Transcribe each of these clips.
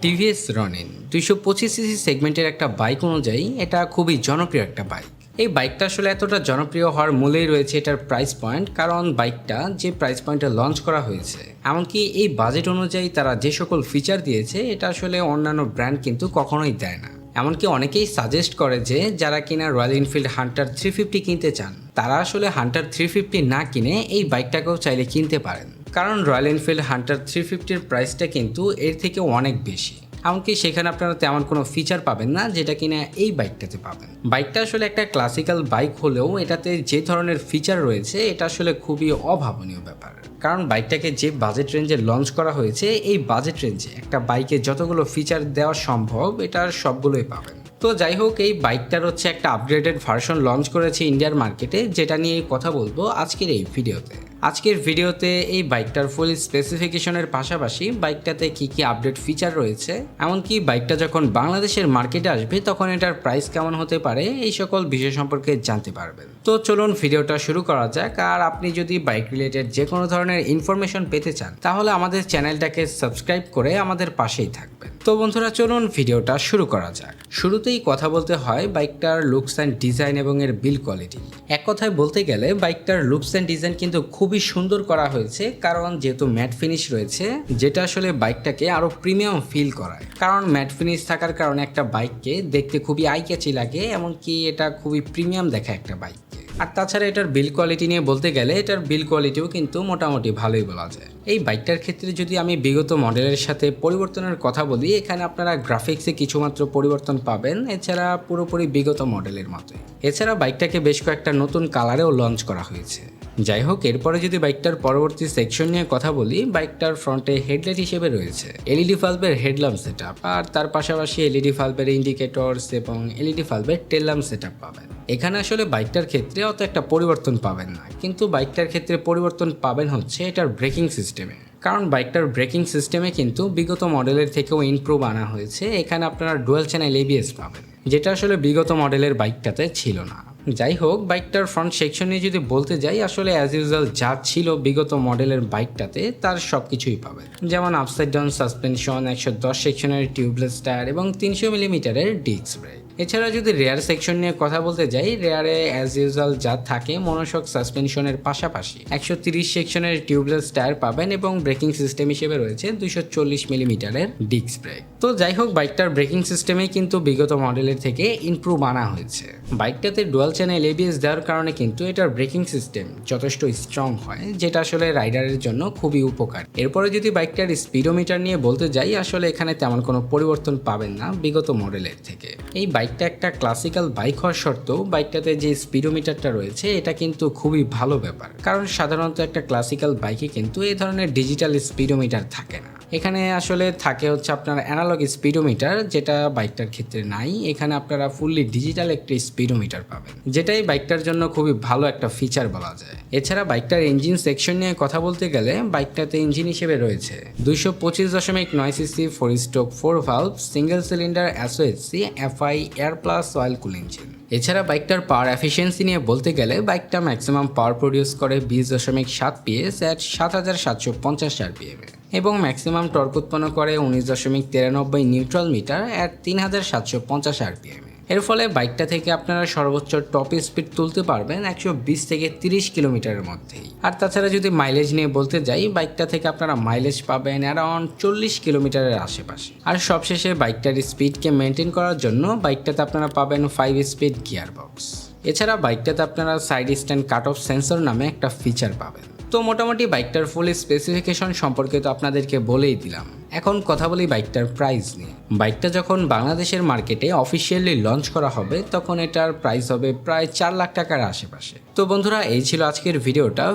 TVS Ronin 225 CC সেগমেন্টের একটা bike অনুযায়ী এটা খুবই জনপ্রিয় একটা বাইক। এই বাইকটা আসলে এতটা জনপ্রিয় হওয়ার মূলেই রয়েছে এটার প্রাইস পয়েন্ট, কারণ বাইকটা যে প্রাইস পয়েন্টে লঞ্চ করা হয়েছে, এমনকি এই বাজেট অনুযায়ী তারা যে সকল ফিচার দিয়েছে এটা আসলে অন্যান্য ব্র্যান্ড কিন্তু কখনোই দেয় না। এমনকি অনেকেই সাজেস্ট করে যে যারা কিনা রয়্যাল এনফিল্ড হান্টার 350 কিনতে চান তারা আসলে হান্টার 350 না কিনে এই বাইকটাকেও চাইলে কিনতে পারেন, কারণ রয়্যাল এনফিল্ড হান্টার 350-র প্রাইসটা কিন্তু এর থেকে অনেক বেশি। এমনকি সেখানে আপনারা তেমন কোনো ফিচার পাবেন না যেটা কিনা এই বাইকটাতে পাবেন। বাইকটা আসলে একটা ক্লাসিক্যাল বাইক হলেও এটাতে যে ধরনের ফিচার রয়েছে এটা আসলে খুবই অভাবনীয় ব্যাপার, কারণ বাইকটাকে যে বাজেট রেঞ্জে লঞ্চ করা হয়েছে এই বাজেট রেঞ্জে একটা বাইকে যতগুলো ফিচার দেওয়া সম্ভব এটার সবগুলোই পাবেন। তো যাই হোক, এই বাইকটার হচ্ছে একটা আপগ্রেডেড ভার্সন লঞ্চ করেছে ইন্ডিয়ার মার্কেটে, যেটা নিয়ে কথা বলবো আজকের এই ভিডিওতে। আজকের ভিডিওতে এই বাইকটার ফুল স্পেসিফিকেশনের পাশাপাশি বাইকটাতে কি কি আপডেট ফিচার রয়েছে, এমনকি বাইকটা যখন বাংলাদেশের মার্কেটে আসবে তখন এটার প্রাইস কেমন হতে পারে, এই সকল বিষয় সম্পর্কে জানতে পারবেন। তো চলুন ভিডিওটা শুরু করা যাক। আর আপনি যদি বাইক রিলেটেড যে কোনো ধরনের ইনফরমেশন পেতে চান তাহলে আমাদের চ্যানেলটাকে সাবস্ক্রাইব করে আমাদের পাশেই থাকবেন। তো বন্ধুরা চলুন ভিডিওটা শুরু করা যাক। শুরুতেই কথা বলতে হয় বাইকটার লুকস অ্যান্ড ডিজাইন এবং এর বিল্ড কোয়ালিটি। এক কথায় বলতে গেলে বাইকটার লুকস অ্যান্ড ডিজাইন কিন্তু খুবই সুন্দর করা হয়েছে, কারণ যেহেতু ম্যাট ফিনিশ রয়েছে যেটা আসলে বাইকটাকে আরো প্রিমিয়াম ফিল করায়। কারণ ম্যাট ফিনিশ থাকার কারণে একটা বাইককে দেখতে খুবই আই ক্যাচি লাগে, এমনকি এটা খুবই প্রিমিয়াম দেখায় একটা বাইককে। আর তাছাড়া এটার বিল্ড কোয়ালিটি নিয়ে বলতে গেলে এটার বিল্ড কোয়ালিটিও কিন্তু মোটামুটি ভালোই বলা যায়। এই বাইকটার ক্ষেত্রে যদি আমি বিগত মডেলের সাথে পরিবর্তনের কথা বলি, এখানে আপনারা গ্রাফিক্সে কিছুমাত্র পরিবর্তন পাবেন, এছাড়া পুরোপুরি বিগত মডেলের মতোই। এছাড়া বাইকটাকে বেশ কয়েকটা নতুন কালারেও লঞ্চ করা হয়েছে। যাই হোক, এরপরে যদি বাইকটার পরবর্তী সেকশন নিয়ে কথা বলি, বাইকটার ফ্রন্টে হেডলাইট হিসেবে রয়েছে এলইডি বাল্বের হেডল্যাম্প সেটআপ, আর তার পাশাপাশি এলইডি বাল্বের ইন্ডিকেটরস এবং এলইডি বাল্বের টেল ল্যাম্প সেটআপ পাবেন। এখানে আসলে বাইকটার ক্ষেত্রে অত একটা পরিবর্তন পাবেন না, কিন্তু বাইকটার ক্ষেত্রে পরিবর্তন পাবেন হচ্ছে এটার ব্রেকিং সিস্টেমে। কারণ বাইকটার ব্রেকিং সিস্টেমে কিন্তু বিগত মডেলের থেকেও ইমপ্রুভ আনা হয়েছে। এখানে আপনারা ডুয়াল চ্যানেল এবিএস পাবেন, যেটা আসলে বিগত মডেলের বাইকটাতে ছিল না। যাই হোক, বাইকটার ফ্রন্ট সেকশন নিয়ে যদি বলতে যাই, আসলে অ্যাজ ইউজুয়াল যা ছিল বিগত মডেলের বাইকটাতে তার সব কিছুই পাবেন, যেমন আপসাইড ডাউন সাসপেনশন, 110 সেকশনের টিউবলেস টায়ার এবং 300 মিলিমিটারের ডিস্ক ব্রেক। এছাড়া যদি রেয়ার সেকশন নিয়ে কথা বলতে যাই, রেয়ারে অ্যাজ ইউজুয়াল যা থাকে মনোশক সাসপেনশনের পাশাপাশি 130 সেকশনের টিউবলেস টায়ার পাবেন এবং ব্রেকিং সিস্টেম হিসেবে রয়েছে 240 মিলিমিটারের ডিস্ক ব্রেক। তো যাই হোক, বাইকটার ব্রেকিং সিস্টেমে কিন্তু বিগত মডেলের থেকে ইমপ্রুভ আনা হয়েছে। বাইকটাতে ডুয়াল চ্যানেল এবিএস দেওয়ার কারণে কিন্তু এটার ব্রেকিং সিস্টেম যথেষ্ট স্ট্রং হয়, যেটা আসলে রাইডারের জন্য খুবই উপকার। এরপরে যদি বাইকটার স্পিডোমিটার নিয়ে বলতে যাই, আসলে এখানে তেমন কোনো পরিবর্তন পাবেন না বিগত মডেলের থেকে। এই বাইকটা একটা ক্লাসিক্যাল বাইক হওয়ার সত্ত্বেও বাইকটাতে যে স্পিডোমিটারটা রয়েছে এটা কিন্তু খুবই ভালো ব্যাপার, কারণ সাধারণত একটা ক্লাসিক্যাল বাইকে কিন্তু এই ধরনের ডিজিটাল স্পিডোমিটার থাকে না। এখানে আসলে থাকে হচ্ছে আপনার অ্যানালগ স্পিডোমিটার, যেটা বাইকটার ক্ষেত্রে নাই। এখানে আপনারা ফুললি ডিজিটাল একটি স্পিডোমিটার পাবেন, যেটাই বাইকটার জন্য খুবই ভালো একটা ফিচার বলা যায়। এছাড়া বাইকটার ইঞ্জিন সেকশন নিয়ে কথা বলতে গেলে, বাইকটাতে ইঞ্জিন হিসেবে রয়েছে 225.9 CC 4 stroke 4 valve single cylinder SOHC FI air plus oil cool engine. এছাড়া বাইকটার পাওয়ার এফিসিয়েন্সি নিয়ে বলতে গেলে, বাইকটা ম্যাক্সিমাম পাওয়ার প্রডিউস করে 20.7 PS অ্যাট 7750 RPM এবং ম্যাক্সিমাম টর্ক উৎপন্ন করে 19.93 নিউট্রাল মিটার অ্যাট 3750 RPM। এর ফলে বাইকটা থেকে আপনারা সর্বোচ্চ টপ স্পিড তুলতে পারবেন 120 থেকে 30 কিলোমিটারের মধ্যেই। আর তাছাড়া যদি মাইলেজ নিয়ে বলতে যাই, বাইকটা থেকে আপনারা মাইলেজ পাবেন অ্যারাউন্ড 40 কিলোমিটারের আশেপাশে। আর সবশেষে বাইকটার স্পিডকে মেনটেন করার জন্য বাইকটাতে আপনারা পাবেন 5 স্পিড গিয়ার বক্স। এছাড়া বাইকটাতে আপনারা side stand cut off sensor নামে একটা ফিচার পাবেন। তো মোটামুটি বাইকটার ফুল স্পেসিফিকেশন সম্পর্কে তো আপনাদেরকে বলেই দিলাম। এখন কথা বলি বাইকটার প্রাইস নিয়ে। বাইকটা যখন বাংলাদেশের মার্কেটে অফিসিয়ালি লঞ্চ করা হবে তখন এটার প্রাইস হবে প্রায় 4 লাখ টাকার আশেপাশে। তো বন্ধুরা, এই ছিল আজকের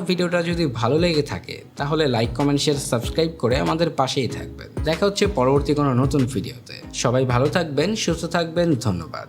ভিডিওটা যদি ভালো লেগে থাকে তাহলে লাইক, কমেন্ট, শেয়ার, সাবস্ক্রাইব করে আমাদের পাশেই থাকবেন। দেখা হচ্ছে পরবর্তী কোনো নতুন ভিডিওতে। সবাই ভালো থাকবেন, সুস্থ থাকবেন, ধন্যবাদ।